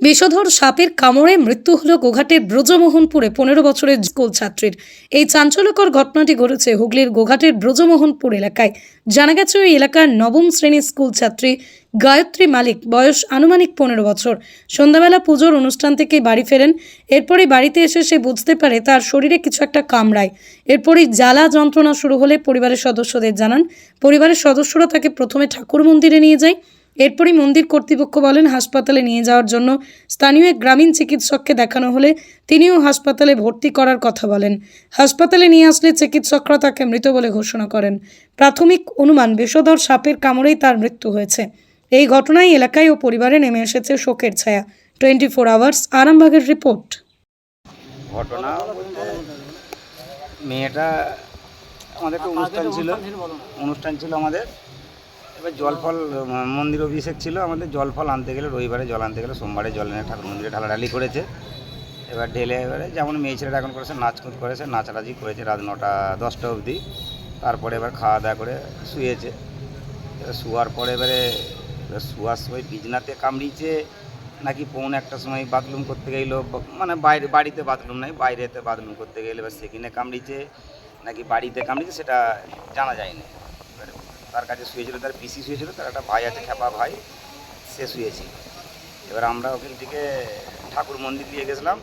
বিষধর সাপের কামড়ে মৃত্যু হল গোঘাটের ব্রজমোহনপুরে ১৫ বছরের স্কুল ছাত্রীর। এই চাঞ্চল্যকর ঘটনাটি ঘটেছে হুগলির গোঘাটের ব্রজমোহনপুর এলাকায়। জানা গেছে ওই এলাকার নবম শ্রেণীর স্কুল ছাত্রী গায়ত্রী মালিক, বয়স আনুমানিক ১৫ বছর, সন্ধ্যাবেলা পুজোর অনুষ্ঠান থেকে বাড়ি ফেরেন। এরপরই বাড়িতে এসে সে বুঝতে পারে তার শরীরে কিছু একটা কামড়ায়। এরপরই জ্বালা যন্ত্রণা শুরু হলে পরিবারের সদস্যদের জানান। পরিবারের সদস্যরা তাকে প্রথমে ঠাকুর মন্দিরে নিয়ে যায়। এরপরই মন্দির কর্তৃপক্ষ বলেন হাসপাতালে নিয়ে যাওয়ার জন্য। স্থানীয় এক গ্রামীণ চিকিৎসককে দেখানো হলে তিনিও হাসপাতালে ভর্তি করার কথা বলেন। হাসপাতালে নিয়ে আসলে চিকিৎসকরা তাকে মৃত বলে ঘোষণা করেন। প্রাথমিক অনুমান বিষধর সাপের কামড়েই তার মৃত্যু হয়েছে। এই ঘটনায় এলাকায় ও পরিবারে নেমে এসেছে শোকের ছায়া। 24 আওয়ার্স আরামবাগের রিপোর্ট। ঘটনা বলতে মেয়েটা আমাদের একটা অনুষ্ঠান ছিল আমাদের। এবার জল ফল মন্দির অভিষেক ছিল আমাদের। জল ফল আনতে গেলে, রবিবারে জল আনতে গেলে সোমবারে জল এনে ঠাকুর মন্দিরে ঢালাঢালি করেছে। এবার ঢেলে এবারে যেমন মেয়ে ছেলেটা এখন করেছে, নাচকুদ করেছে, নাচানাচি করেছে রাত 9টা-10টা অবধি। তারপরে এবার খাওয়া দাওয়া করে শুয়েছে। এবার শোয়ার পরে এবারে শোয়ার সময় বিছনাতে কামড়িয়েছে নাকি পৌনে একটা সময় বাথরুম করতে গেলো, মানে বাড়িতে বাথরুম নাই, বাইরেতে বাথরুম করতে গেলে এবার সেখানে কামড়িয়েছে নাকি বাড়িতে কামড়িয়েছে সেটা জানা যায়নি। এবারে তার কাছে শুয়েছিল, তার পিসি শুয়েছিল, তার একটা ভাই আছে, খেপা ভাই, সে শুয়েছিল। এবার আমরা ওখান থেকে ঠাকুর মন্দির দিয়ে গেছিলাম,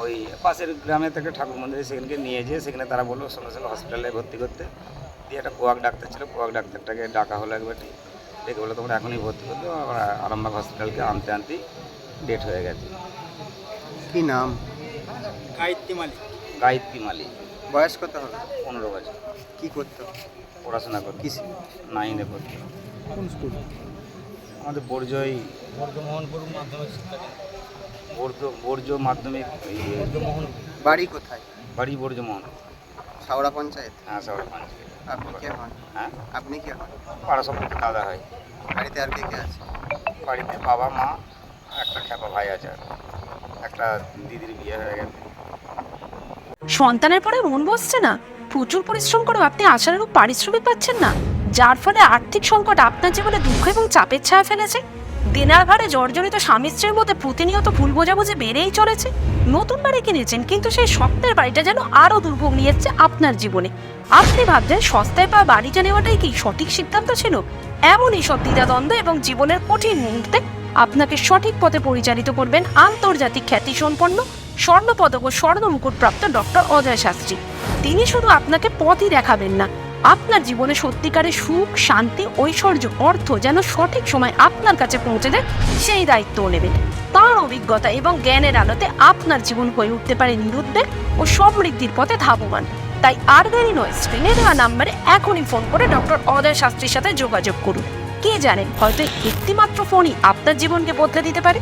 ওই পাশের গ্রামে থেকে ঠাকুর মন্দিরে সেখানকে নিয়ে যেয়ে সেখানে তারা বললো সঙ্গে সঙ্গে হসপিটালে ভর্তি করতে। দিয়ে একটা কোয়াক ডাক্তার ছিল, কোয়াক ডাক্তারটাকে ডাকা হলো একবারটি, ডেকে বললো তোমরা এখনই ভর্তি করতে। আরামবাগ হসপিটালকে আনতে আনতেই ডেট হয়ে গেছে। কি নাম? গায়ত্রী মালিক। বয়স কত হবে? 15 বছর। কি করতো? পড়াশোনা করতে, কিসে? 9-এ পড়তো। কোন স্কুল? আমাদের বর্জ্য মাধ্যমিক। বাড়ি কোথায়? বাড়ি বর্জ্যমোহন। সাউড়া পঞ্চায়েত? হ্যাঁ, শহরে 5। আপনি কে হন? হ্যাঁ, আপনি কে হন? পাড়া সম্পর্কে দাদা হয়। বাড়িতে আর কে কে আছে? বাড়িতে বাবা, মা, একটা খেপা ভাই আছে, আর একটা দিদির বিয়ে হয়ে গেছে। সন্তানের পরে মন বসছে না, প্রচুর পরিশ্রম করেও আপনি আশানুরূপ পারিশ্রমিক পাচ্ছেন না, যার ফলে আর্থিক সংকট আপনার জীবনে দুঃখ এবং চাপের ছায়া ফেলেছে। দেনার ভারে জর্জরিত স্বামী স্ত্রীর মধ্যে প্রতিনিয়ত ভুল বোঝাবুঝি বেড়েই চলেছে। নতুন বাড়ি কিনেছেন, কিন্তু সেই স্বপ্নের বাড়িটা যেন আরও দুর্ভোগ নিয়ে এসছে আপনার জীবনে। আপনি ভাবছেন সস্তায় পাওয়া বাড়িটা নেওয়াটাই কি সঠিক সিদ্ধান্ত ছিল? এমনই সব দ্বিধাদ্বন্দ্ব এবং জীবনের কঠিন মুহূর্তে আপনাকে সঠিক পথে পরিচালিত করবেন আন্তর্জাতিক খ্যাতিসম্পন্ন স্বর্ণপদক ও স্বর্ণ মুকুটপ্রাপ্ত ডক্টর অজয় শাস্ত্রী। তিনি শুধু আপনাকে পথই দেখাবেন না, আপনার জীবনে সত্যিকারের সুখ, শান্তি, ঐশ্বর্য, অর্থ যেন সঠিক সময় আপনার কাছে পৌঁছে দেয় সেই দায়িত্বও নেবেন। তাঁর অভিজ্ঞতা এবং জ্ঞানের আলোতে আপনার জীবন হয়ে উঠতে পারে নিরুদ্বেগ ও সমৃদ্ধির পথে ধাবমান। তাই আর দেরি নয়, স্ক্রিনে দেওয়া নাম্বারে এখনই ফোন করে ডক্টর অজয় শাস্ত্রীর সাথে যোগাযোগ করুন। কে জানেন, হয়তো একটি মাত্র ফোনই আপনার জীবনকে বদলে দিতে পারে।